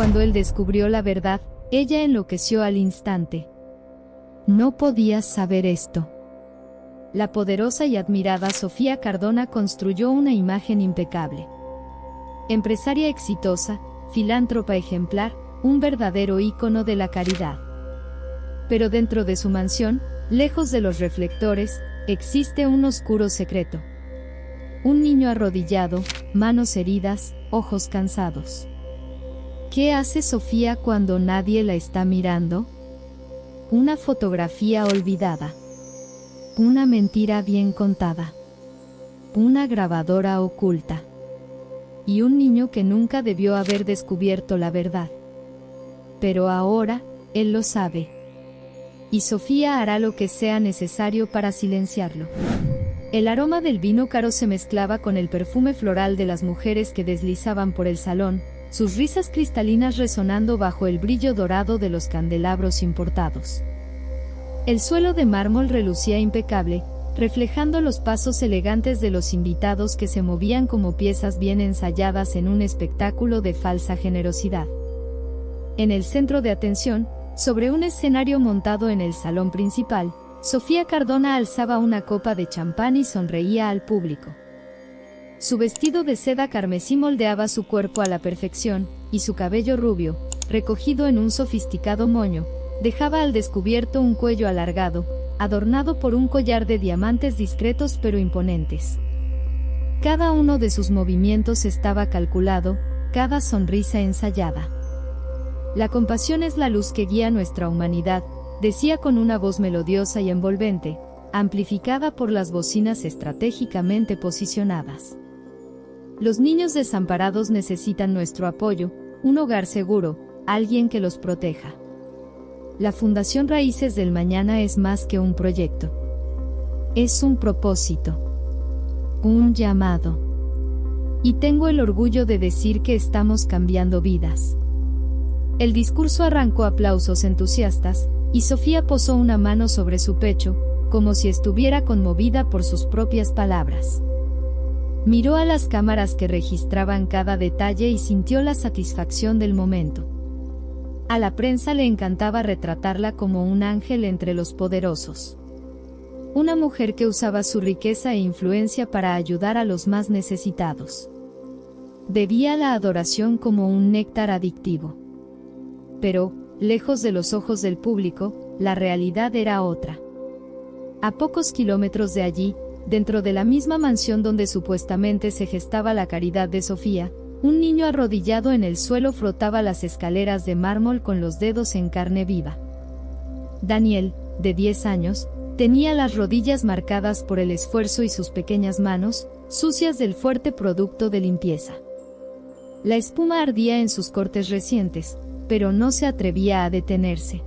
Cuando él descubrió la verdad, ella enloqueció al instante. No podías saber esto. La poderosa y admirada Sofía Cardona construyó una imagen impecable. Empresaria exitosa, filántropa ejemplar, un verdadero ícono de la caridad. Pero dentro de su mansión, lejos de los reflectores, existe un oscuro secreto. Un niño arrodillado, manos heridas, ojos cansados. ¿Qué hace Sofía cuando nadie la está mirando? Una fotografía olvidada. Una mentira bien contada. Una grabadora oculta. Y un niño que nunca debió haber descubierto la verdad. Pero ahora, él lo sabe. Y Sofía hará lo que sea necesario para silenciarlo. El aroma del vino caro se mezclaba con el perfume floral de las mujeres que deslizaban por el salón, sus risas cristalinas resonando bajo el brillo dorado de los candelabros importados. El suelo de mármol relucía impecable, reflejando los pasos elegantes de los invitados que se movían como piezas bien ensayadas en un espectáculo de falsa generosidad. En el centro de atención, sobre un escenario montado en el salón principal, Sofía Cardona alzaba una copa de champán y sonreía al público. Su vestido de seda carmesí moldeaba su cuerpo a la perfección, y su cabello rubio, recogido en un sofisticado moño, dejaba al descubierto un cuello alargado, adornado por un collar de diamantes discretos pero imponentes. Cada uno de sus movimientos estaba calculado, cada sonrisa ensayada. La compasión es la luz que guía nuestra humanidad, decía con una voz melodiosa y envolvente, amplificada por las bocinas estratégicamente posicionadas. Los niños desamparados necesitan nuestro apoyo, un hogar seguro, alguien que los proteja. La Fundación Raíces del Mañana es más que un proyecto. Es un propósito. Un llamado. Y tengo el orgullo de decir que estamos cambiando vidas. El discurso arrancó aplausos entusiastas, y Sofía posó una mano sobre su pecho, como si estuviera conmovida por sus propias palabras. Miró a las cámaras que registraban cada detalle y sintió la satisfacción del momento. A la prensa le encantaba retratarla como un ángel entre los poderosos. Una mujer que usaba su riqueza e influencia para ayudar a los más necesitados. Bebía la adoración como un néctar adictivo. Pero, lejos de los ojos del público, la realidad era otra. A pocos kilómetros de allí, dentro de la misma mansión donde supuestamente se gestaba la caridad de Sofía, un niño arrodillado en el suelo frotaba las escaleras de mármol con los dedos en carne viva. Daniel, de 10 años, tenía las rodillas marcadas por el esfuerzo y sus pequeñas manos, sucias del fuerte producto de limpieza. La espuma ardía en sus cortes recientes, pero no se atrevía a detenerse.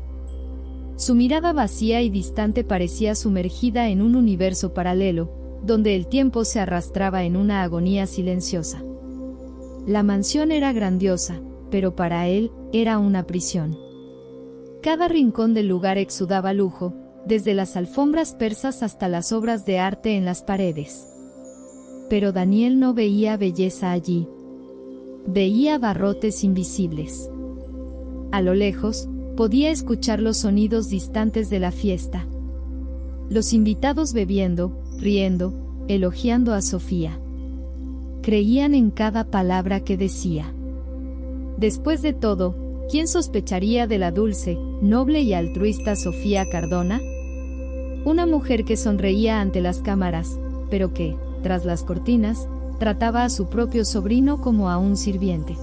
Su mirada vacía y distante parecía sumergida en un universo paralelo, donde el tiempo se arrastraba en una agonía silenciosa. La mansión era grandiosa, pero para él, era una prisión. Cada rincón del lugar exudaba lujo, desde las alfombras persas hasta las obras de arte en las paredes. Pero Daniel no veía belleza allí. Veía barrotes invisibles. A lo lejos, podía escuchar los sonidos distantes de la fiesta. Los invitados bebiendo, riendo, elogiando a Sofía. Creían en cada palabra que decía. Después de todo, ¿quién sospecharía de la dulce, noble y altruista Sofía Cardona? Una mujer que sonreía ante las cámaras, pero que, tras las cortinas, trataba a su propio sobrino como a un sirviente.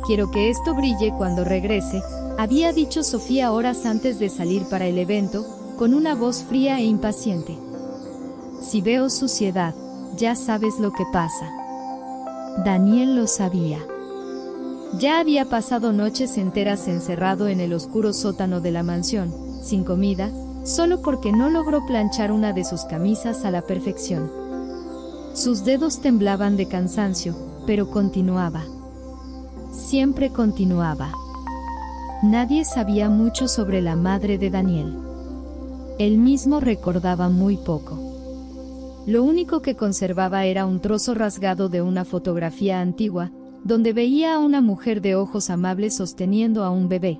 «Quiero que esto brille cuando regrese», había dicho Sofía horas antes de salir para el evento, con una voz fría e impaciente. «Si veo suciedad, ya sabes lo que pasa». Daniel lo sabía. Ya había pasado noches enteras encerrado en el oscuro sótano de la mansión, sin comida, solo porque no logró planchar una de sus camisas a la perfección. Sus dedos temblaban de cansancio, pero continuaba. Siempre continuaba. Nadie sabía mucho sobre la madre de Daniel. Él mismo recordaba muy poco. Lo único que conservaba era un trozo rasgado de una fotografía antigua, donde veía a una mujer de ojos amables sosteniendo a un bebé.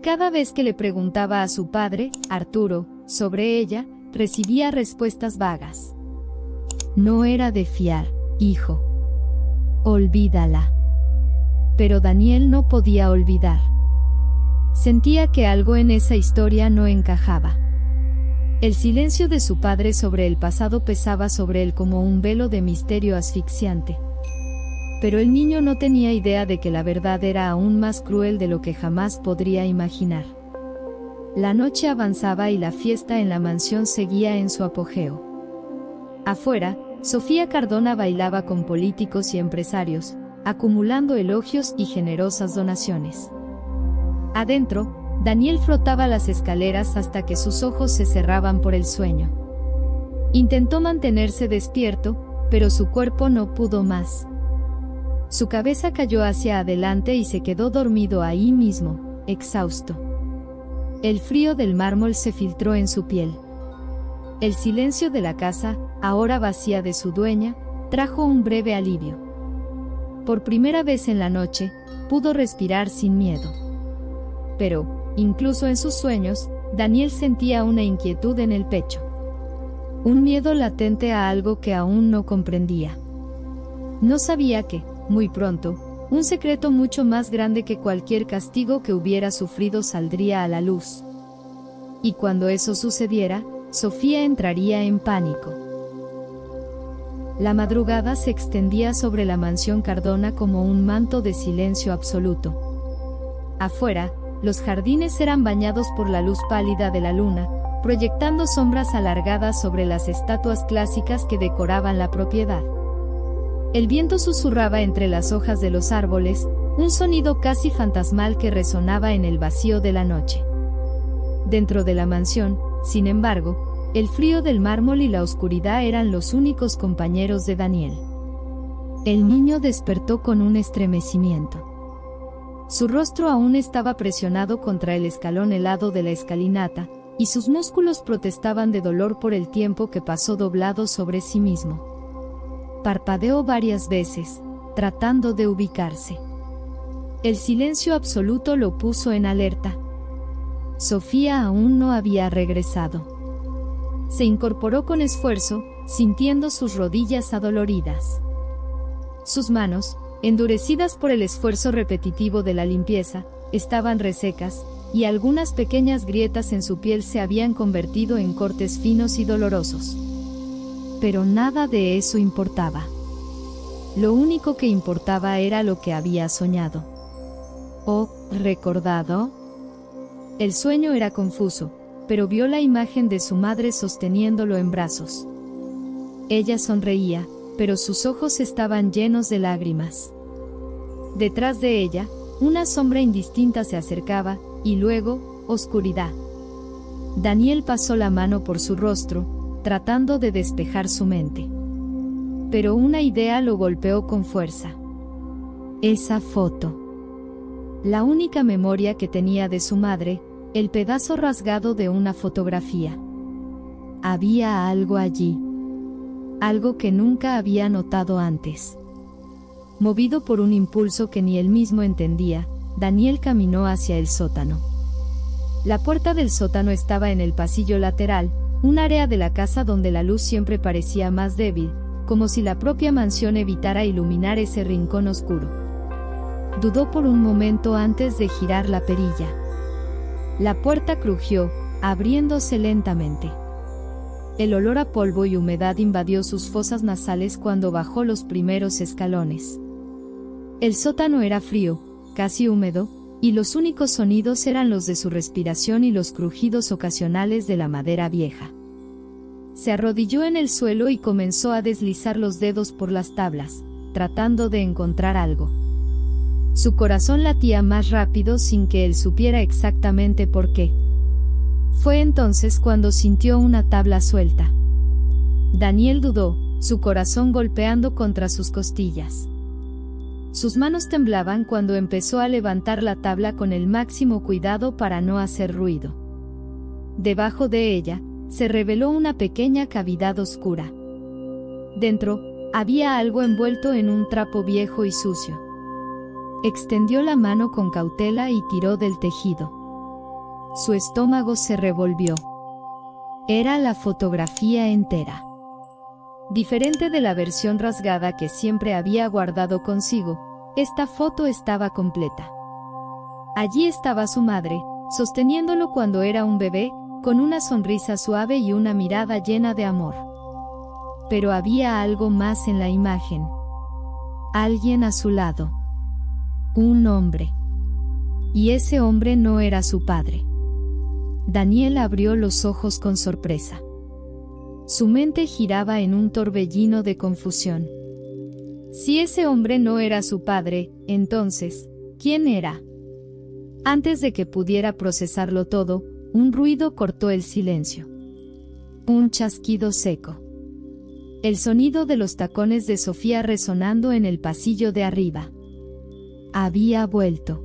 Cada vez que le preguntaba a su padre, Arturo, sobre ella, recibía respuestas vagas. No era de fiar, hijo. Olvídala. Pero Daniel no podía olvidar. Sentía que algo en esa historia no encajaba. El silencio de su padre sobre el pasado pesaba sobre él como un velo de misterio asfixiante. Pero el niño no tenía idea de que la verdad era aún más cruel de lo que jamás podría imaginar. La noche avanzaba y la fiesta en la mansión seguía en su apogeo. Afuera, Sofía Cardona bailaba con políticos y empresarios, acumulando elogios y generosas donaciones. Adentro, Daniel frotaba las escaleras hasta que sus ojos se cerraban por el sueño. Intentó mantenerse despierto, pero su cuerpo no pudo más. Su cabeza cayó hacia adelante y se quedó dormido ahí mismo, exhausto. El frío del mármol se filtró en su piel. El silencio de la casa, ahora vacía de su dueña, trajo un breve alivio. Por primera vez en la noche, pudo respirar sin miedo. Pero, incluso en sus sueños, Daniel sentía una inquietud en el pecho. Un miedo latente a algo que aún no comprendía. No sabía que, muy pronto, un secreto mucho más grande que cualquier castigo que hubiera sufrido saldría a la luz. Y cuando eso sucediera, Sofía entraría en pánico. La madrugada se extendía sobre la mansión Cardona como un manto de silencio absoluto. Afuera, los jardines eran bañados por la luz pálida de la luna, proyectando sombras alargadas sobre las estatuas clásicas que decoraban la propiedad. El viento susurraba entre las hojas de los árboles, un sonido casi fantasmal que resonaba en el vacío de la noche. Dentro de la mansión, sin embargo, el frío del mármol y la oscuridad eran los únicos compañeros de Daniel. El niño despertó con un estremecimiento. Su rostro aún estaba presionado contra el escalón helado de la escalinata, y sus músculos protestaban de dolor por el tiempo que pasó doblado sobre sí mismo. Parpadeó varias veces, tratando de ubicarse. El silencio absoluto lo puso en alerta. Sofía aún no había regresado. Se incorporó con esfuerzo, sintiendo sus rodillas adoloridas. Sus manos, endurecidas por el esfuerzo repetitivo de la limpieza, estaban resecas, y algunas pequeñas grietas en su piel se habían convertido en cortes finos y dolorosos. Pero nada de eso importaba. Lo único que importaba era lo que había soñado. ¿O recordado? El sueño era confuso, pero vio la imagen de su madre sosteniéndolo en brazos. Ella sonreía, pero sus ojos estaban llenos de lágrimas. Detrás de ella, una sombra indistinta se acercaba, y luego, oscuridad. Daniel pasó la mano por su rostro, tratando de despejar su mente. Pero una idea lo golpeó con fuerza. Esa foto. La única memoria que tenía de su madre, el pedazo rasgado de una fotografía. Había algo allí. Algo que nunca había notado antes. Movido por un impulso que ni él mismo entendía, Daniel caminó hacia el sótano. La puerta del sótano estaba en el pasillo lateral, un área de la casa donde la luz siempre parecía más débil, como si la propia mansión evitara iluminar ese rincón oscuro. Dudó por un momento antes de girar la perilla. La puerta crujió, abriéndose lentamente. El olor a polvo y humedad invadió sus fosas nasales cuando bajó los primeros escalones. El sótano era frío, casi húmedo, y los únicos sonidos eran los de su respiración y los crujidos ocasionales de la madera vieja. Se arrodilló en el suelo y comenzó a deslizar los dedos por las tablas, tratando de encontrar algo. Su corazón latía más rápido sin que él supiera exactamente por qué. Fue entonces cuando sintió una tabla suelta. Daniel dudó, su corazón golpeando contra sus costillas. Sus manos temblaban cuando empezó a levantar la tabla con el máximo cuidado para no hacer ruido. Debajo de ella, se reveló una pequeña cavidad oscura. Dentro, Había algo envuelto en un trapo viejo y sucio. Extendió la mano con cautela y tiró del tejido. Su estómago se revolvió. Era la fotografía entera. Diferente de la versión rasgada que siempre había guardado consigo, esta foto estaba completa. Allí estaba su madre, sosteniéndolo cuando era un bebé, con una sonrisa suave y una mirada llena de amor. Pero había algo más en la imagen. Alguien a su lado. Un hombre. Y ese hombre no era su padre. Daniel abrió los ojos con sorpresa. Su mente giraba en un torbellino de confusión. Si ese hombre no era su padre, entonces, ¿quién era? Antes de que pudiera procesarlo todo, un ruido cortó el silencio. Un chasquido seco. El sonido de los tacones de Sofía resonando en el pasillo de arriba. Había vuelto.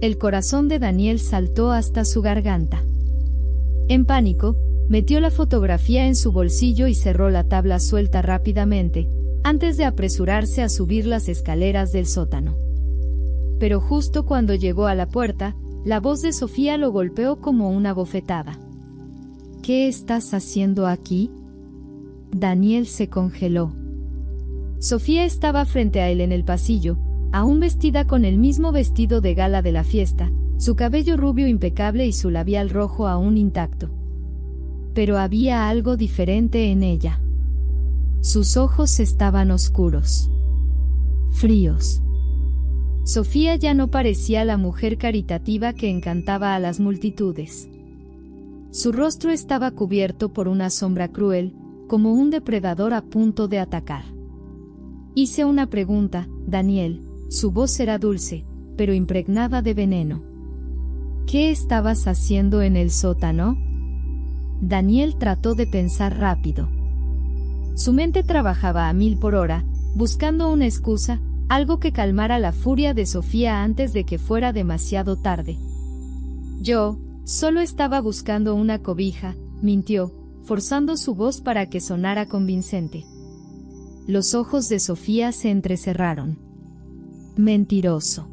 El corazón de Daniel saltó hasta su garganta. En pánico, metió la fotografía en su bolsillo y cerró la tabla suelta rápidamente, antes de apresurarse a subir las escaleras del sótano. Pero justo cuando llegó a la puerta, la voz de Sofía lo golpeó como una bofetada. ¿Qué estás haciendo aquí? Daniel se congeló. Sofía estaba frente a él en el pasillo, aún vestida con el mismo vestido de gala de la fiesta, su cabello rubio impecable y su labial rojo aún intacto. Pero había algo diferente en ella. Sus ojos estaban oscuros. Fríos. Sofía ya no parecía la mujer caritativa que encantaba a las multitudes. Su rostro estaba cubierto por una sombra cruel, como un depredador a punto de atacar. Hice una pregunta, Daniel. Su voz era dulce, pero impregnada de veneno. ¿Qué estabas haciendo en el sótano? Daniel trató de pensar rápido. Su mente trabajaba a 1000 por hora, buscando una excusa, algo que calmara la furia de Sofía antes de que fuera demasiado tarde. Yo solo estaba buscando una cobija, mintió, forzando su voz para que sonara convincente. Los ojos de Sofía se entrecerraron. Mentiroso.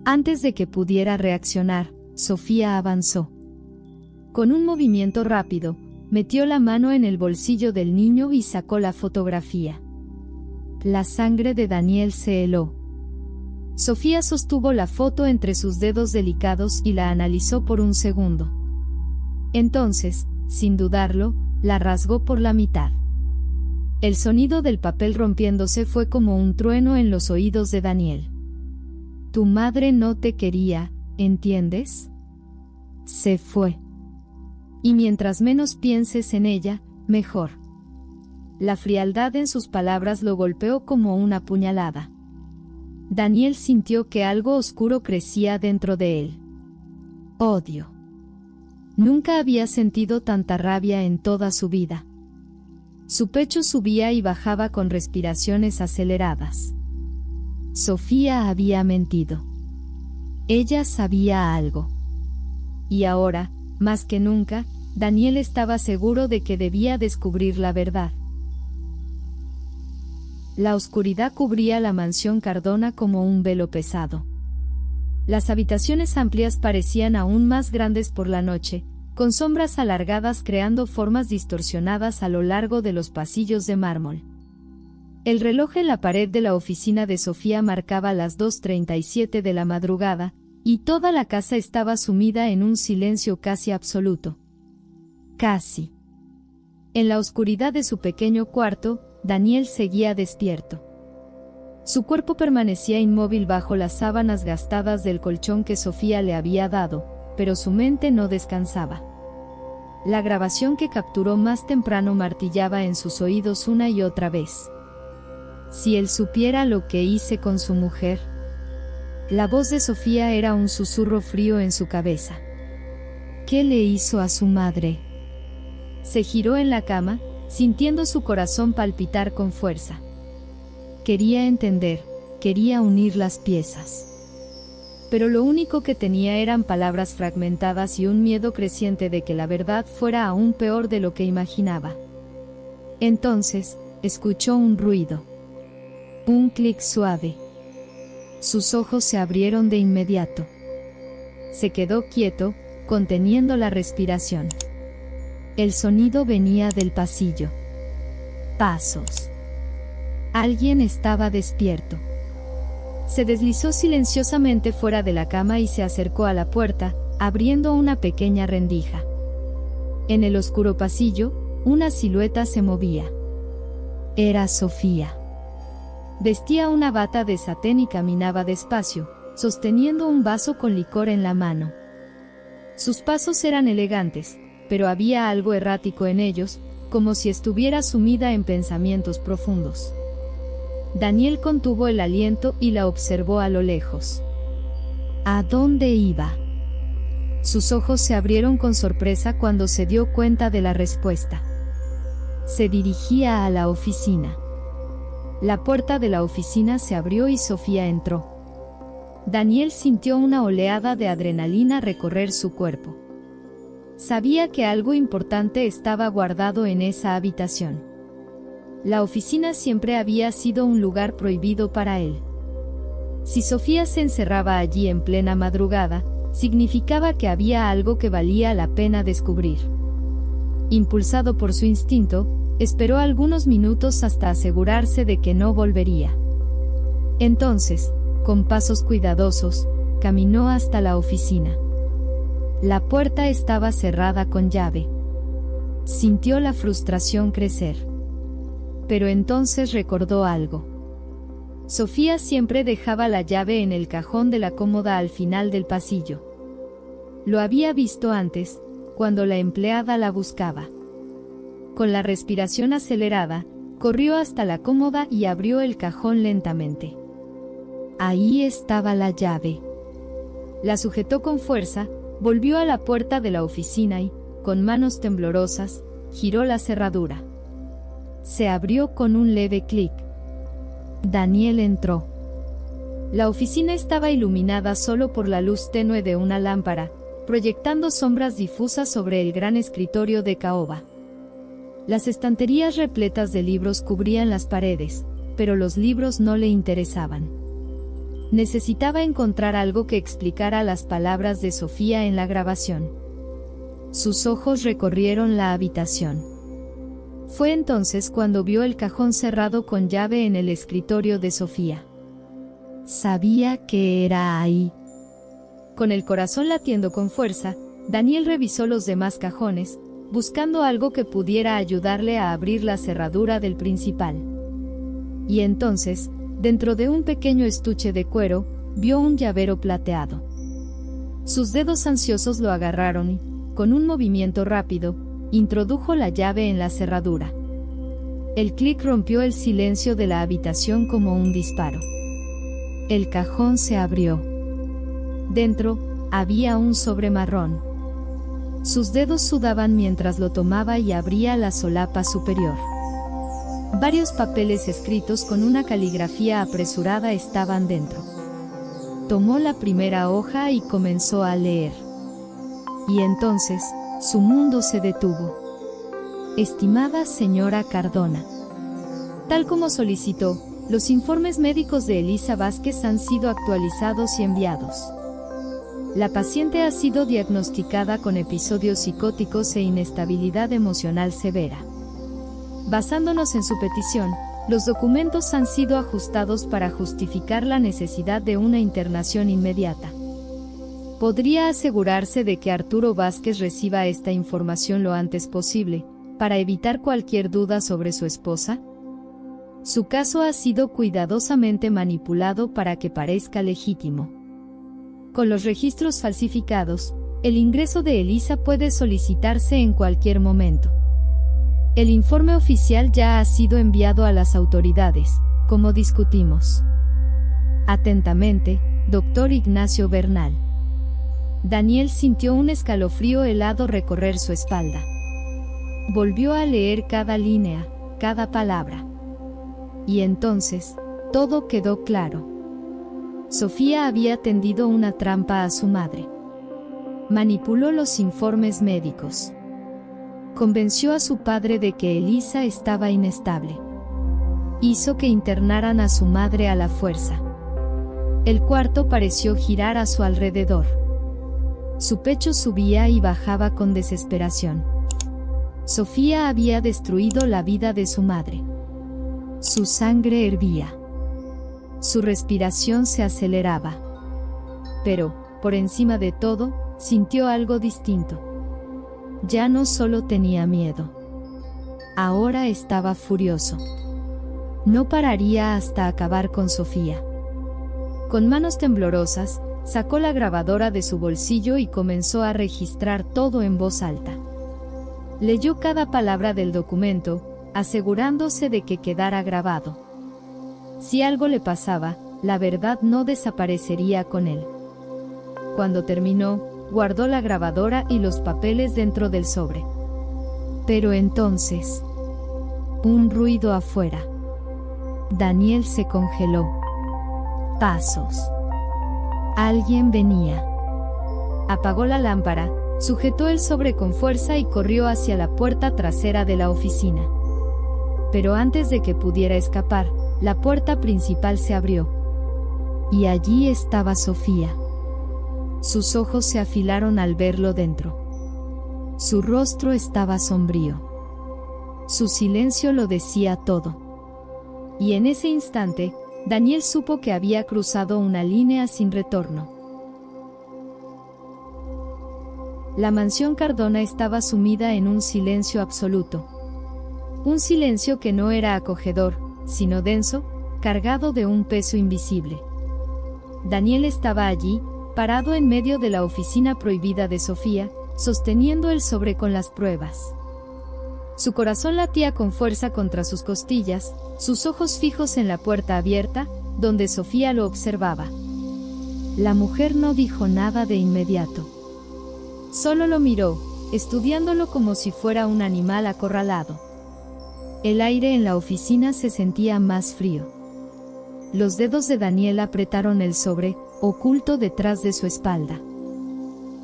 Antes de que pudiera reaccionar, Sofía avanzó. Con un movimiento rápido, metió la mano en el bolsillo del niño y sacó la fotografía. La sangre de Daniel se heló. Sofía sostuvo la foto entre sus dedos delicados y la analizó por un segundo. Entonces, sin dudarlo, la rasgó por la mitad. El sonido del papel rompiéndose fue como un trueno en los oídos de Daniel. Tu madre no te quería, ¿entiendes? Se fue. Y mientras menos pienses en ella, mejor. La frialdad en sus palabras lo golpeó como una puñalada. Daniel sintió que algo oscuro crecía dentro de él. Odio. Nunca había sentido tanta rabia en toda su vida. Su pecho subía y bajaba con respiraciones aceleradas. Sofía había mentido. Ella sabía algo. Y ahora, más que nunca, Daniel estaba seguro de que debía descubrir la verdad. La oscuridad cubría la mansión Cardona como un velo pesado. Las habitaciones amplias parecían aún más grandes por la noche, con sombras alargadas creando formas distorsionadas a lo largo de los pasillos de mármol. El reloj en la pared de la oficina de Sofía marcaba las 2:37 de la madrugada, y toda la casa estaba sumida en un silencio casi absoluto. Casi. En la oscuridad de su pequeño cuarto, Daniel seguía despierto. Su cuerpo permanecía inmóvil bajo las sábanas gastadas del colchón que Sofía le había dado, pero su mente no descansaba. La grabación que capturó más temprano martillaba en sus oídos una y otra vez. Si él supiera lo que hice con su mujer. La voz de Sofía era un susurro frío en su cabeza. ¿Qué le hizo a su madre? Se giró en la cama, sintiendo su corazón palpitar con fuerza. Quería entender, quería unir las piezas. Pero lo único que tenía eran palabras fragmentadas y un miedo creciente de que la verdad fuera aún peor de lo que imaginaba. Entonces, escuchó un ruido. Un clic suave. Sus ojos se abrieron de inmediato. Se quedó quieto, conteniendo la respiración. El sonido venía del pasillo. Pasos. Alguien estaba despierto. Se deslizó silenciosamente fuera de la cama y se acercó a la puerta, abriendo una pequeña rendija. En el oscuro pasillo, una silueta se movía. Era Sofía. Vestía una bata de satén y caminaba despacio, sosteniendo un vaso con licor en la mano. Sus pasos eran elegantes, pero había algo errático en ellos, como si estuviera sumida en pensamientos profundos. Daniel contuvo el aliento y la observó a lo lejos. ¿A dónde iba? Sus ojos se abrieron con sorpresa cuando se dio cuenta de la respuesta. Se dirigía a la oficina. La puerta de la oficina se abrió y Sofía entró. Daniel sintió una oleada de adrenalina recorrer su cuerpo. Sabía que algo importante estaba guardado en esa habitación. La oficina siempre había sido un lugar prohibido para él. Si Sofía se encerraba allí en plena madrugada, significaba que había algo que valía la pena descubrir. Impulsado por su instinto, esperó algunos minutos hasta asegurarse de que no volvería. Entonces, con pasos cuidadosos, caminó hasta la oficina. La puerta estaba cerrada con llave. Sintió la frustración crecer. Pero entonces recordó algo. Sofía siempre dejaba la llave en el cajón de la cómoda al final del pasillo. Lo había visto antes, cuando la empleada la buscaba. Con la respiración acelerada, corrió hasta la cómoda y abrió el cajón lentamente. Ahí estaba la llave. La sujetó con fuerza, volvió a la puerta de la oficina y, con manos temblorosas, giró la cerradura. Se abrió con un leve clic. Daniel entró. La oficina estaba iluminada solo por la luz tenue de una lámpara, proyectando sombras difusas sobre el gran escritorio de caoba. Las estanterías repletas de libros cubrían las paredes, pero los libros no le interesaban. Necesitaba encontrar algo que explicara las palabras de Sofía en la grabación. Sus ojos recorrieron la habitación. Fue entonces cuando vio el cajón cerrado con llave en el escritorio de Sofía. Sabía que era ahí. Con el corazón latiendo con fuerza, Daniel revisó los demás cajones, buscando algo que pudiera ayudarle a abrir la cerradura del principal. Y entonces, dentro de un pequeño estuche de cuero, vio un llavero plateado. Sus dedos ansiosos lo agarraron y, con un movimiento rápido, introdujo la llave en la cerradura. El clic rompió el silencio de la habitación como un disparo. El cajón se abrió. Dentro, había un sobre marrón. Sus dedos sudaban mientras lo tomaba y abría la solapa superior. Varios papeles escritos con una caligrafía apresurada estaban dentro. Tomó la primera hoja y comenzó a leer. Y entonces, su mundo se detuvo. Estimada señora Cardona. Tal como solicitó, los informes médicos de Elisa Vázquez han sido actualizados y enviados. La paciente ha sido diagnosticada con episodios psicóticos e inestabilidad emocional severa. Basándonos en su petición, los documentos han sido ajustados para justificar la necesidad de una internación inmediata. ¿Podría asegurarse de que Arturo Vázquez reciba esta información lo antes posible, para evitar cualquier duda sobre su esposa? Su caso ha sido cuidadosamente manipulado para que parezca legítimo. Con los registros falsificados, el ingreso de Elisa puede solicitarse en cualquier momento. El informe oficial ya ha sido enviado a las autoridades, como discutimos. Atentamente, Dr. Ignacio Bernal. Daniel sintió un escalofrío helado recorrer su espalda. Volvió a leer cada línea, cada palabra. Y entonces, todo quedó claro. Sofía había tendido una trampa a su madre. Manipuló los informes médicos. Convenció a su padre de que Elisa estaba inestable. Hizo que internaran a su madre a la fuerza. El cuarto pareció girar a su alrededor. Su pecho subía y bajaba con desesperación. Sofía había destruido la vida de su madre. Su sangre hervía. Su respiración se aceleraba. Pero, por encima de todo, sintió algo distinto. Ya no solo tenía miedo. Ahora estaba furioso. No pararía hasta acabar con Sofía. Con manos temblorosas, sacó la grabadora de su bolsillo y comenzó a registrar todo en voz alta. Leyó cada palabra del documento, asegurándose de que quedara grabado. Si algo le pasaba, la verdad no desaparecería con él. Cuando terminó, guardó la grabadora y los papeles dentro del sobre. Pero entonces, un ruido afuera. Daniel se congeló. Pasos. Alguien venía. Apagó la lámpara, sujetó el sobre con fuerza y corrió hacia la puerta trasera de la oficina. Pero antes de que pudiera escapar, la puerta principal se abrió. Y allí estaba Sofía. Sus ojos se afilaron al verlo dentro. Su rostro estaba sombrío. Su silencio lo decía todo. Y en ese instante, Daniel supo que había cruzado una línea sin retorno. La mansión Cardona estaba sumida en un silencio absoluto. Un silencio que no era acogedor, sino denso, cargado de un peso invisible. Daniel estaba allí, parado en medio de la oficina prohibida de Sofía, sosteniendo el sobre con las pruebas. Su corazón latía con fuerza contra sus costillas, sus ojos fijos en la puerta abierta, donde Sofía lo observaba. La mujer no dijo nada de inmediato. Solo lo miró, estudiándolo como si fuera un animal acorralado. El aire en la oficina se sentía más frío. Los dedos de Daniel apretaron el sobre, oculto detrás de su espalda.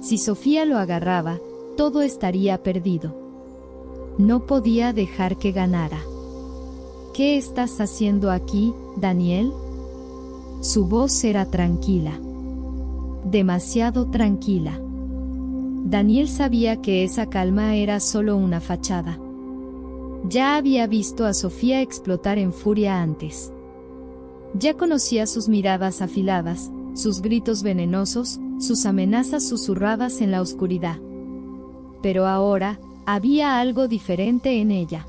Si Sofía lo agarraba, todo estaría perdido. No podía dejar que ganara. ¿Qué estás haciendo aquí, Daniel? Su voz era tranquila. Demasiado tranquila. Daniel sabía que esa calma era solo una fachada. Ya había visto a Sofía explotar en furia antes. Ya conocía sus miradas afiladas, sus gritos venenosos, sus amenazas susurradas en la oscuridad. Pero ahora, había algo diferente en ella.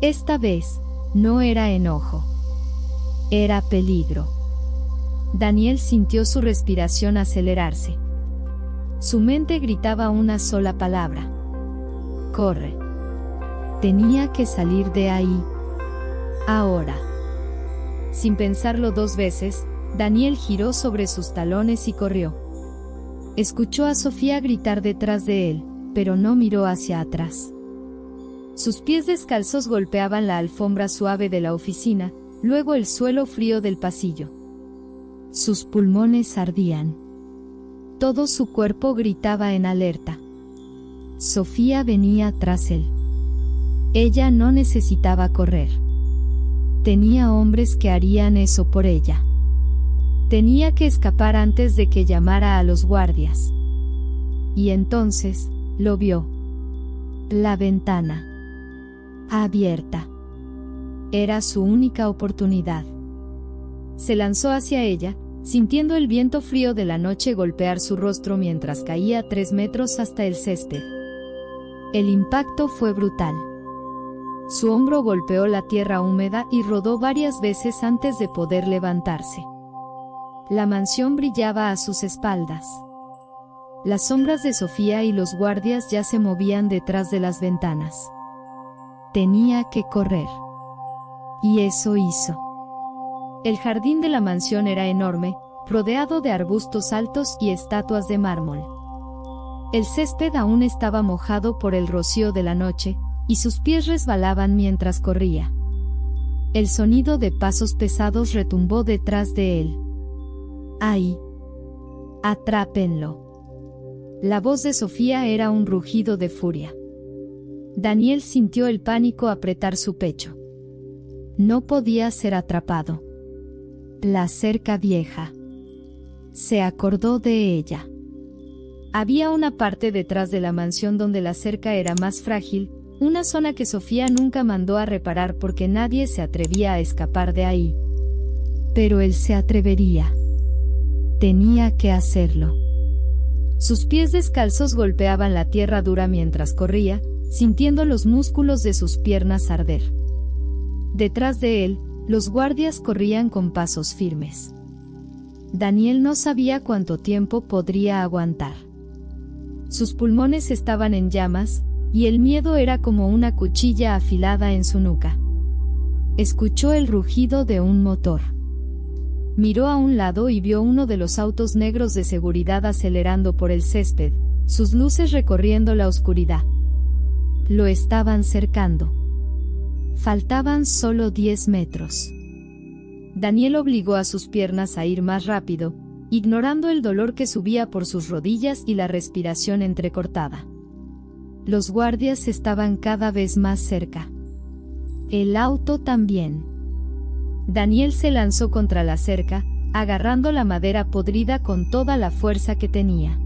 Esta vez, no era enojo. Era peligro. Daniel sintió su respiración acelerarse. Su mente gritaba una sola palabra. Corre. Tenía que salir de ahí. Ahora. Sin pensarlo dos veces, Daniel giró sobre sus talones y corrió. Escuchó a Sofía gritar detrás de él, pero no miró hacia atrás. Sus pies descalzos golpeaban la alfombra suave de la oficina, luego el suelo frío del pasillo. Sus pulmones ardían. Todo su cuerpo gritaba en alerta. Sofía venía tras él. Ella no necesitaba correr. Tenía hombres que harían eso por ella. Tenía que escapar antes de que llamara a los guardias. Y entonces, lo vio. La ventana. Abierta. Era su única oportunidad. Se lanzó hacia ella, sintiendo el viento frío de la noche golpear su rostro mientras caía 3 metros hasta el césped. El impacto fue brutal. Su hombro golpeó la tierra húmeda y rodó varias veces antes de poder levantarse. La mansión brillaba a sus espaldas. Las sombras de Sofía y los guardias ya se movían detrás de las ventanas. Tenía que correr. Y eso hizo. El jardín de la mansión era enorme, rodeado de arbustos altos y estatuas de mármol. El césped aún estaba mojado por el rocío de la noche, y sus pies resbalaban mientras corría. El sonido de pasos pesados retumbó detrás de él. ¡Ahí! ¡Atrápenlo! La voz de Sofía era un rugido de furia. Daniel sintió el pánico apretar su pecho. No podía ser atrapado. La cerca vieja. Se acordó de ella. Había una parte detrás de la mansión donde la cerca era más frágil, una zona que Sofía nunca mandó a reparar porque nadie se atrevía a escapar de ahí. Pero él se atrevería. Tenía que hacerlo. Sus pies descalzos golpeaban la tierra dura mientras corría, sintiendo los músculos de sus piernas arder. Detrás de él, los guardias corrían con pasos firmes. Daniel no sabía cuánto tiempo podría aguantar. Sus pulmones estaban en llamas, y el miedo era como una cuchilla afilada en su nuca. Escuchó el rugido de un motor. Miró a un lado y vio uno de los autos negros de seguridad acelerando por el césped, sus luces recorriendo la oscuridad. Lo estaban cercando. Faltaban solo 10 metros. Daniel obligó a sus piernas a ir más rápido, ignorando el dolor que subía por sus rodillas y la respiración entrecortada. Los guardias estaban cada vez más cerca. El auto también. Daniel se lanzó contra la cerca, agarrando la madera podrida con toda la fuerza que tenía.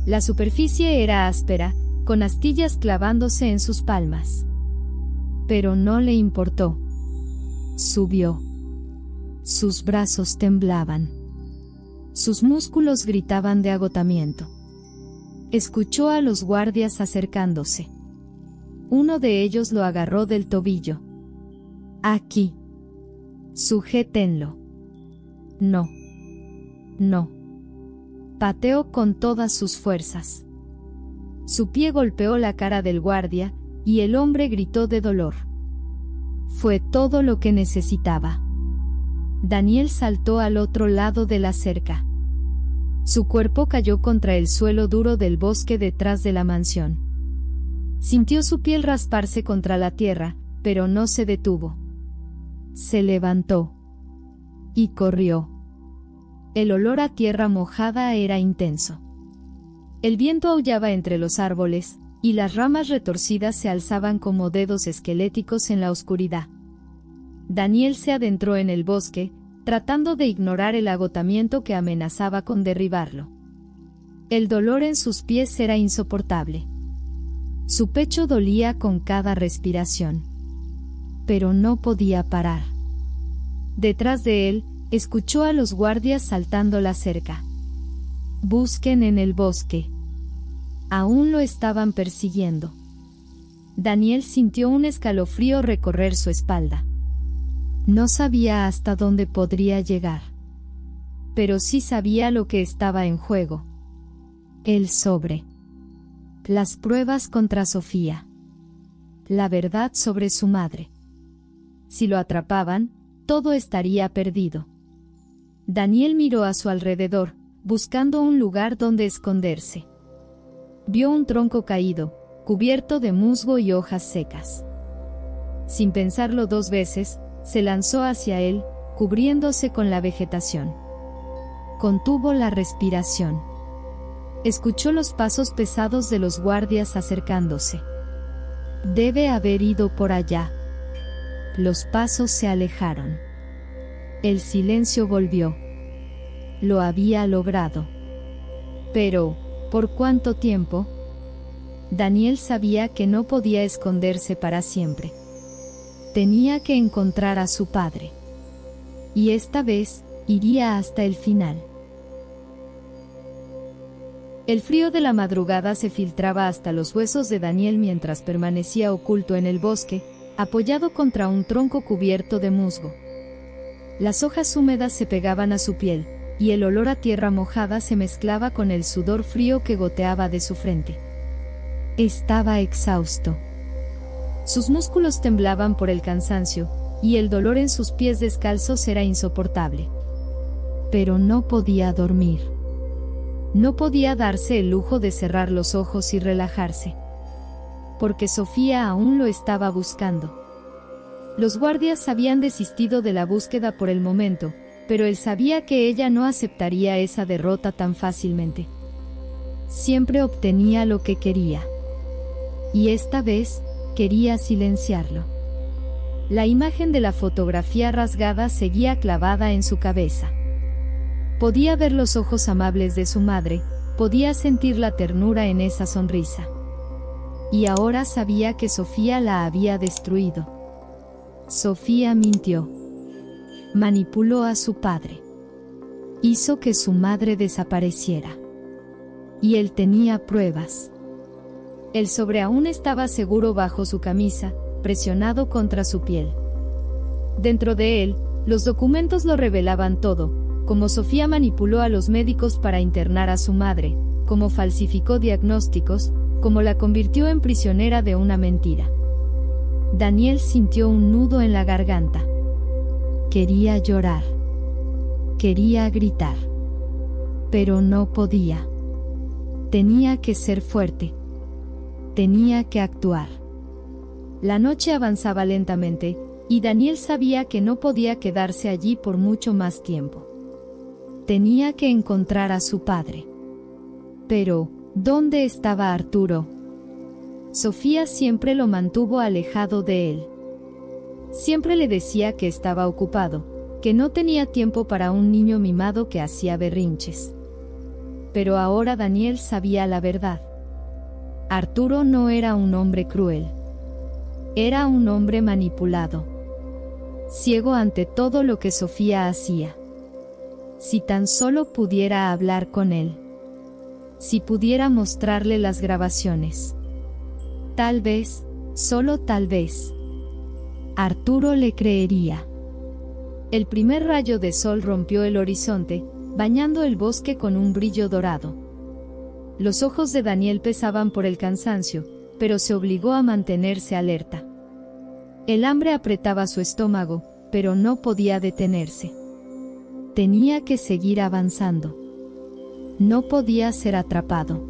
La superficie era áspera, con astillas clavándose en sus palmas. Pero no le importó. Subió. Sus brazos temblaban. Sus músculos gritaban de agotamiento. Escuchó a los guardias acercándose. Uno de ellos lo agarró del tobillo. Aquí. Sujétenlo. No. No. Pateó con todas sus fuerzas. Su pie golpeó la cara del guardia, y el hombre gritó de dolor. Fue todo lo que necesitaba. Daniel saltó al otro lado de la cerca. Su cuerpo cayó contra el suelo duro del bosque detrás de la mansión. Sintió su piel rasparse contra la tierra, pero no se detuvo. Se levantó. Y corrió. El olor a tierra mojada era intenso. El viento aullaba entre los árboles, y las ramas retorcidas se alzaban como dedos esqueléticos en la oscuridad. Daniel se adentró en el bosque, tratando de ignorar el agotamiento que amenazaba con derribarlo. El dolor en sus pies era insoportable. Su pecho dolía con cada respiración. Pero no podía parar. Detrás de él, escuchó a los guardias saltando la cerca. Busquen en el bosque. Aún lo estaban persiguiendo. Daniel sintió un escalofrío recorrer su espalda. No sabía hasta dónde podría llegar. Pero sí sabía lo que estaba en juego. El sobre. Las pruebas contra Sofía. La verdad sobre su madre. Si lo atrapaban, todo estaría perdido. Daniel miró a su alrededor, buscando un lugar donde esconderse. Vio un tronco caído, cubierto de musgo y hojas secas. Sin pensarlo 2 veces, se lanzó hacia él, cubriéndose con la vegetación. Contuvo la respiración. Escuchó los pasos pesados de los guardias acercándose. Debe haber ido por allá. Los pasos se alejaron. El silencio volvió. Lo había logrado. Pero, ¿por cuánto tiempo? Daniel sabía que no podía esconderse para siempre. Tenía que encontrar a su padre. Y esta vez, iría hasta el final. El frío de la madrugada se filtraba hasta los huesos de Daniel mientras permanecía oculto en el bosque, apoyado contra un tronco cubierto de musgo. Las hojas húmedas se pegaban a su piel, y el olor a tierra mojada se mezclaba con el sudor frío que goteaba de su frente. Estaba exhausto. Sus músculos temblaban por el cansancio, y el dolor en sus pies descalzos era insoportable. Pero no podía dormir. No podía darse el lujo de cerrar los ojos y relajarse. Porque Sofía aún lo estaba buscando. Los guardias habían desistido de la búsqueda por el momento, pero él sabía que ella no aceptaría esa derrota tan fácilmente. Siempre obtenía lo que quería. Y esta vez, quería silenciarlo. La imagen de la fotografía rasgada seguía clavada en su cabeza. Podía ver los ojos amables de su madre, podía sentir la ternura en esa sonrisa. Y ahora sabía que Sofía la había destruido. Sofía mintió. Manipuló a su padre. Hizo que su madre desapareciera. Y él tenía pruebas. El sobre aún estaba seguro bajo su camisa, presionado contra su piel. Dentro de él, los documentos lo revelaban todo, cómo Sofía manipuló a los médicos para internar a su madre, cómo falsificó diagnósticos, cómo la convirtió en prisionera de una mentira. Daniel sintió un nudo en la garganta. Quería llorar. Quería gritar. Pero no podía. Tenía que ser fuerte. Tenía que actuar. La noche avanzaba lentamente, y Daniel sabía que no podía quedarse allí por mucho más tiempo. Tenía que encontrar a su padre. Pero, ¿dónde estaba Arturo? Sofía siempre lo mantuvo alejado de él. Siempre le decía que estaba ocupado, que no tenía tiempo para un niño mimado que hacía berrinches. Pero ahora Daniel sabía la verdad. Arturo no era un hombre cruel. Era un hombre manipulado. Ciego ante todo lo que Sofía hacía. Si tan solo pudiera hablar con él. Si pudiera mostrarle las grabaciones. Tal vez, solo tal vez, Arturo le creería. El primer rayo de sol rompió el horizonte, bañando el bosque con un brillo dorado. Los ojos de Daniel pesaban por el cansancio, pero se obligó a mantenerse alerta. El hambre apretaba su estómago, pero no podía detenerse. Tenía que seguir avanzando. No podía ser atrapado.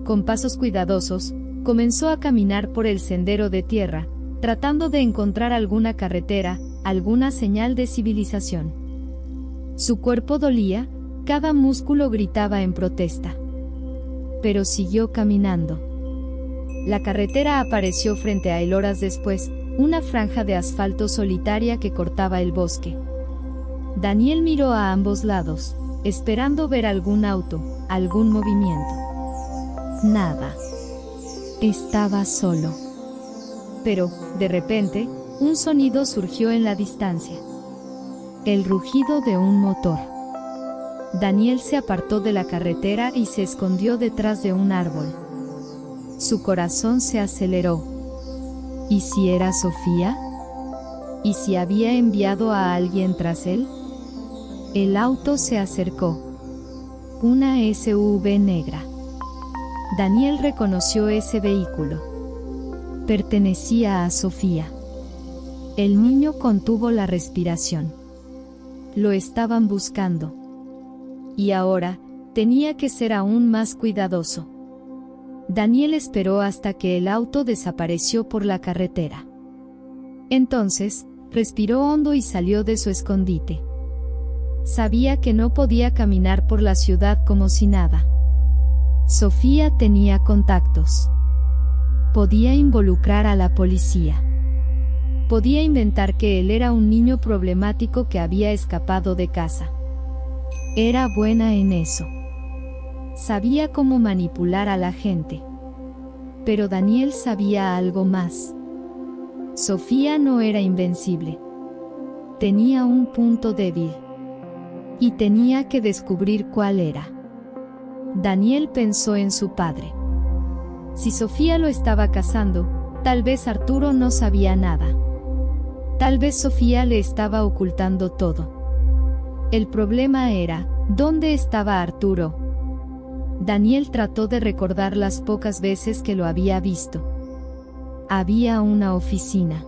Con pasos cuidadosos, comenzó a caminar por el sendero de tierra, tratando de encontrar alguna carretera, alguna señal de civilización. Su cuerpo dolía, cada músculo gritaba en protesta. Pero siguió caminando. La carretera apareció frente a él horas después, una franja de asfalto solitaria que cortaba el bosque. Daniel miró a ambos lados, esperando ver algún auto, algún movimiento. Nada. Estaba solo. Pero, de repente, un sonido surgió en la distancia. El rugido de un motor. Daniel se apartó de la carretera y se escondió detrás de un árbol. Su corazón se aceleró. ¿Y si era Sofía? ¿Y si había enviado a alguien tras él? El auto se acercó. Una SUV negra. Daniel reconoció ese vehículo. Pertenecía a Sofía. El niño contuvo la respiración. Lo estaban buscando. Y ahora, tenía que ser aún más cuidadoso. Daniel esperó hasta que el auto desapareció por la carretera. Entonces, respiró hondo y salió de su escondite. Sabía que no podía caminar por la ciudad como si nada. Sofía tenía contactos. Podía involucrar a la policía. Podía inventar que él era un niño problemático que había escapado de casa. Era buena en eso. Sabía cómo manipular a la gente. Pero Daniel sabía algo más. Sofía no era invencible. Tenía un punto débil. Y tenía que descubrir cuál era. Daniel pensó en su padre. Si Sofía lo estaba cazando, tal vez Arturo no sabía nada. Tal vez Sofía le estaba ocultando todo. El problema era, ¿dónde estaba Arturo? Daniel trató de recordar las pocas veces que lo había visto. Había una oficina.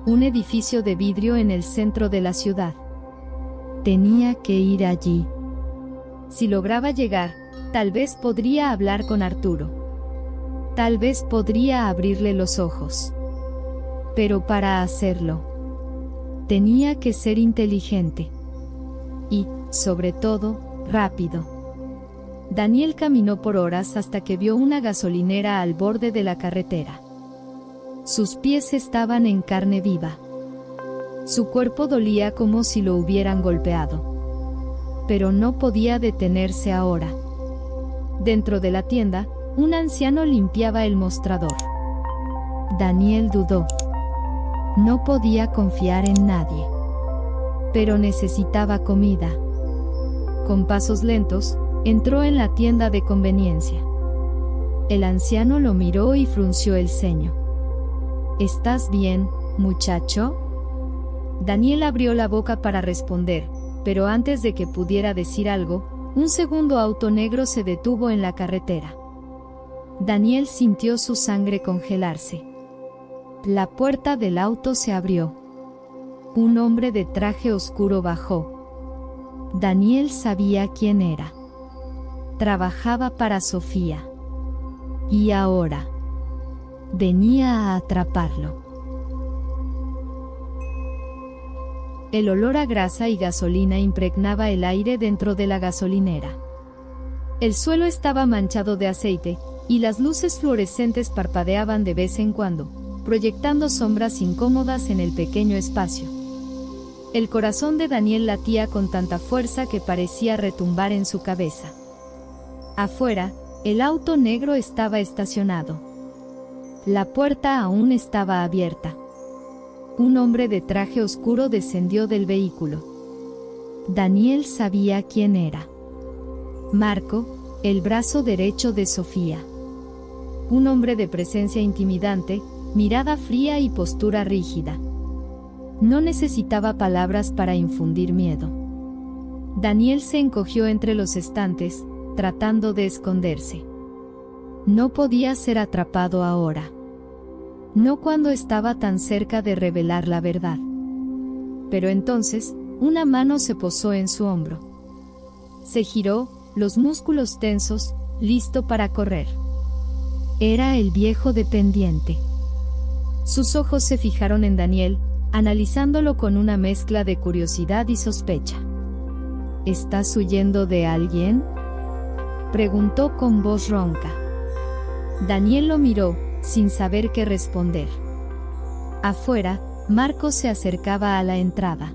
Un edificio de vidrio en el centro de la ciudad. Tenía que ir allí. Si lograba llegar, tal vez podría hablar con Arturo. Tal vez podría abrirle los ojos. Pero para hacerlo, tenía que ser inteligente. Y, sobre todo, rápido. Daniel caminó por horas hasta que vio una gasolinera al borde de la carretera. Sus pies estaban en carne viva. Su cuerpo dolía como si lo hubieran golpeado. Pero no podía detenerse ahora. Dentro de la tienda, un anciano limpiaba el mostrador. Daniel dudó. No podía confiar en nadie. Pero necesitaba comida. Con pasos lentos, entró en la tienda de conveniencia. El anciano lo miró y frunció el ceño. ¿Estás bien, muchacho? Daniel abrió la boca para responder, pero antes de que pudiera decir algo, un segundo auto negro se detuvo en la carretera. Daniel sintió su sangre congelarse. La puerta del auto se abrió. Un hombre de traje oscuro bajó. Daniel sabía quién era. Trabajaba para Sofía. Y ahora venía a atraparlo. El olor a grasa y gasolina impregnaba el aire dentro de la gasolinera. El suelo estaba manchado de aceite, y las luces fluorescentes parpadeaban de vez en cuando, proyectando sombras incómodas en el pequeño espacio. El corazón de Daniel latía con tanta fuerza que parecía retumbar en su cabeza. Afuera, el auto negro estaba estacionado. La puerta aún estaba abierta. Un hombre de traje oscuro descendió del vehículo. Daniel sabía quién era. Marco, el brazo derecho de Sofía. Un hombre de presencia intimidante, mirada fría y postura rígida. No necesitaba palabras para infundir miedo. Daniel se encogió entre los estantes, tratando de esconderse. No podía ser atrapado ahora. No cuando estaba tan cerca de revelar la verdad. Pero entonces, una mano se posó en su hombro. Se giró, los músculos tensos, listo para correr. Era el viejo dependiente. Sus ojos se fijaron en Daniel, analizándolo con una mezcla de curiosidad y sospecha. ¿Estás huyendo de alguien?, preguntó con voz ronca. Daniel lo miró, sin saber qué responder. Afuera, Marco se acercaba a la entrada.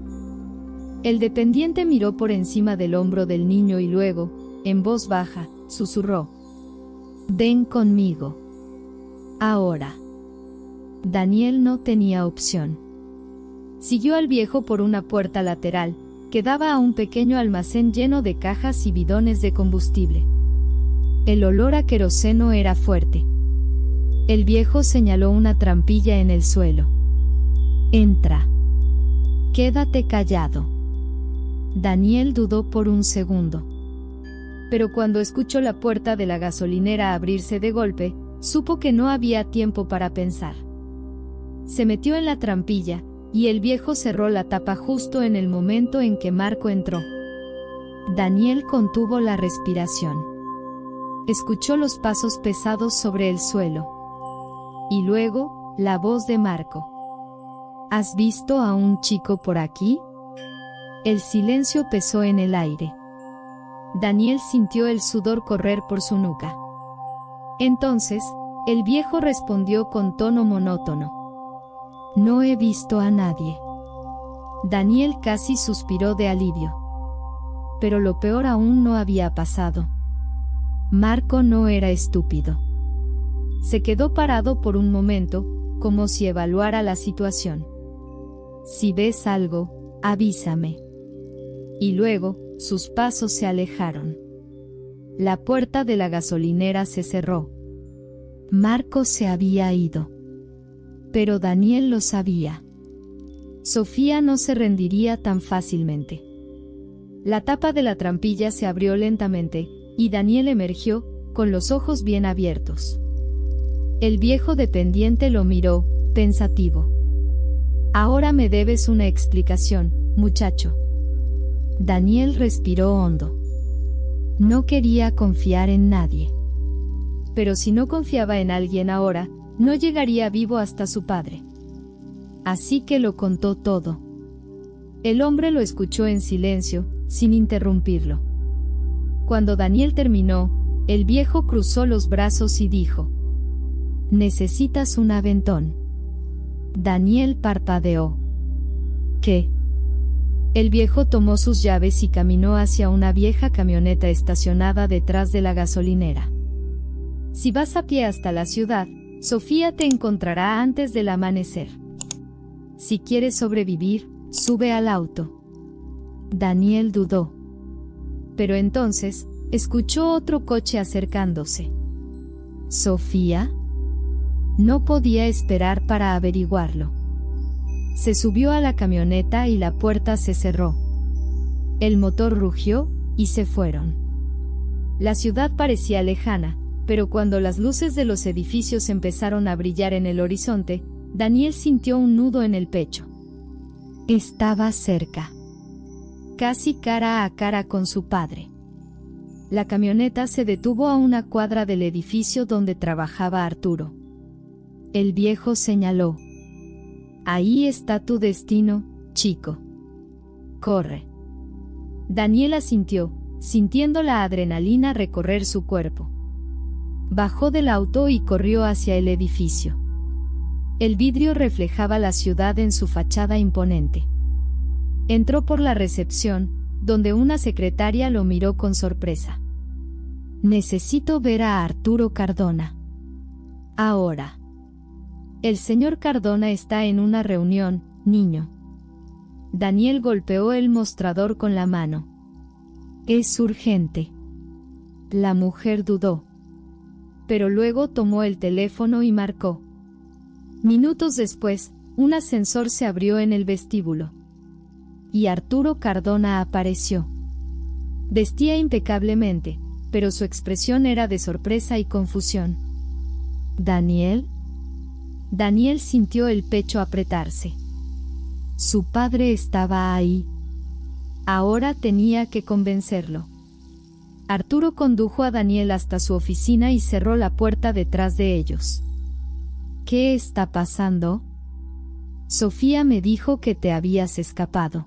El dependiente miró por encima del hombro del niño y luego, en voz baja, susurró: «Ven conmigo. Ahora». Daniel no tenía opción. Siguió al viejo por una puerta lateral, que daba a un pequeño almacén lleno de cajas y bidones de combustible. El olor a queroseno era fuerte. El viejo señaló una trampilla en el suelo. «Entra. Quédate callado». Daniel dudó por un segundo. Pero cuando escuchó la puerta de la gasolinera abrirse de golpe, supo que no había tiempo para pensar. Se metió en la trampilla, y el viejo cerró la tapa justo en el momento en que Marco entró. Daniel contuvo la respiración. Escuchó los pasos pesados sobre el suelo. Y luego, la voz de Marco. ¿Has visto a un chico por aquí? El silencio pesó en el aire. Daniel sintió el sudor correr por su nuca. Entonces, el viejo respondió con tono monótono: «No he visto a nadie». Daniel casi suspiró de alivio. Pero lo peor aún no había pasado. Marco no era estúpido. Se quedó parado por un momento, como si evaluara la situación. «Si ves algo, avísame». Y luego, sus pasos se alejaron. La puerta de la gasolinera se cerró. Marco se había ido. Pero Daniel lo sabía. Sofía no se rendiría tan fácilmente. La tapa de la trampilla se abrió lentamente, y Daniel emergió, con los ojos bien abiertos. El viejo dependiente lo miró, pensativo. «Ahora me debes una explicación, muchacho». Daniel respiró hondo. No quería confiar en nadie. Pero si no confiaba en alguien ahora, no llegaría vivo hasta su padre. Así que lo contó todo. El hombre lo escuchó en silencio, sin interrumpirlo. Cuando Daniel terminó, el viejo cruzó los brazos y dijo: «Necesitas un aventón». Daniel parpadeó. ¿Qué? El viejo tomó sus llaves y caminó hacia una vieja camioneta estacionada detrás de la gasolinera. Si vas a pie hasta la ciudad, Sofía te encontrará antes del amanecer. Si quieres sobrevivir, sube al auto. Daniel dudó. Pero entonces, escuchó otro coche acercándose. ¿Sofía? No podía esperar para averiguarlo. Se subió a la camioneta y la puerta se cerró. El motor rugió, y se fueron. La ciudad parecía lejana, pero cuando las luces de los edificios empezaron a brillar en el horizonte, Daniel sintió un nudo en el pecho. Estaba cerca. Casi cara a cara con su padre. La camioneta se detuvo a una cuadra del edificio donde trabajaba Arturo. El viejo señaló. Ahí está tu destino, chico. Corre. Daniel asintió, sintiendo la adrenalina recorrer su cuerpo. Bajó del auto y corrió hacia el edificio. El vidrio reflejaba la ciudad en su fachada imponente. Entró por la recepción, donde una secretaria lo miró con sorpresa. Necesito ver a Arturo Cardona. Ahora. El señor Cardona está en una reunión, niño. Daniel golpeó el mostrador con la mano. Es urgente. La mujer dudó. Pero luego tomó el teléfono y marcó. Minutos después, un ascensor se abrió en el vestíbulo. Y Arturo Cardona apareció. Vestía impecablemente, pero su expresión era de sorpresa y confusión. ¿Daniel? Daniel sintió el pecho apretarse. Su padre estaba ahí. Ahora tenía que convencerlo. Arturo condujo a Daniel hasta su oficina y cerró la puerta detrás de ellos. ¿Qué está pasando? Sofía me dijo que te habías escapado.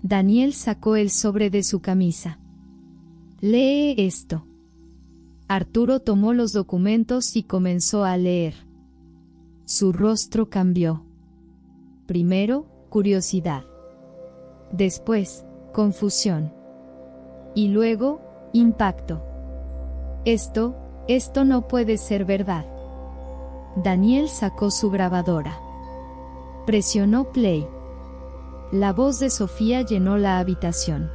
Daniel sacó el sobre de su camisa. Lee esto. Arturo tomó los documentos y comenzó a leer. Su rostro cambió. Primero, curiosidad. Después, confusión. Y luego, impacto. Esto no puede ser verdad. Daniel sacó su grabadora. Presionó play. La voz de Sofía llenó la habitación.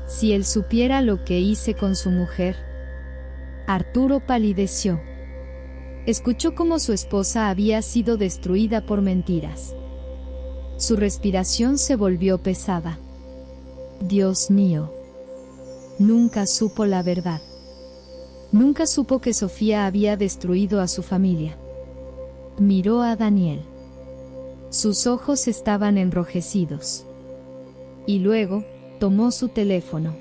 Si él supiera lo que hice con su mujer. Arturo palideció. Escuchó cómo su esposa había sido destruida por mentiras. Su respiración se volvió pesada. Dios mío. Nunca supo la verdad. Nunca supo que Sofía había destruido a su familia. Miró a Daniel. Sus ojos estaban enrojecidos. Y luego, tomó su teléfono.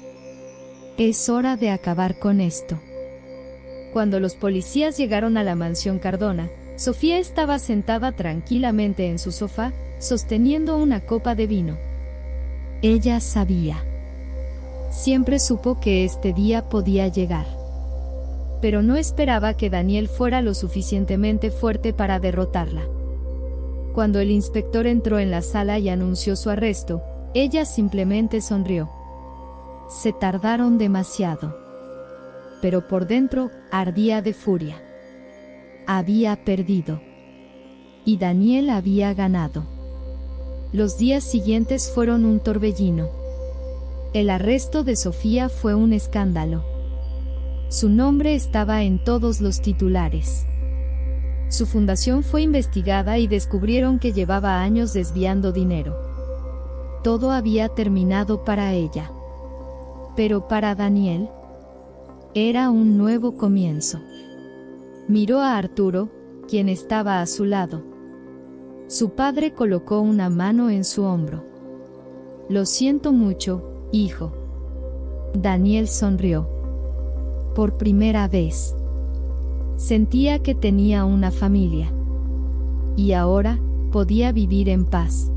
Es hora de acabar con esto. Cuando los policías llegaron a la mansión Cardona, Sofía estaba sentada tranquilamente en su sofá, sosteniendo una copa de vino. Ella sabía. Siempre supo que este día podía llegar. Pero no esperaba que Daniel fuera lo suficientemente fuerte para derrotarla. Cuando el inspector entró en la sala y anunció su arresto, ella simplemente sonrió. Se tardaron demasiado. Pero por dentro, ardía de furia. Había perdido. Y Daniel había ganado. Los días siguientes fueron un torbellino. El arresto de Sofía fue un escándalo. Su nombre estaba en todos los titulares. Su fundación fue investigada y descubrieron que llevaba años desviando dinero. Todo había terminado para ella. Pero para Daniel, era un nuevo comienzo. Miró a Arturo, quien estaba a su lado. Su padre colocó una mano en su hombro. Lo siento mucho, hijo. Daniel sonrió. Por primera vez. Sentía que tenía una familia. Y ahora, podía vivir en paz.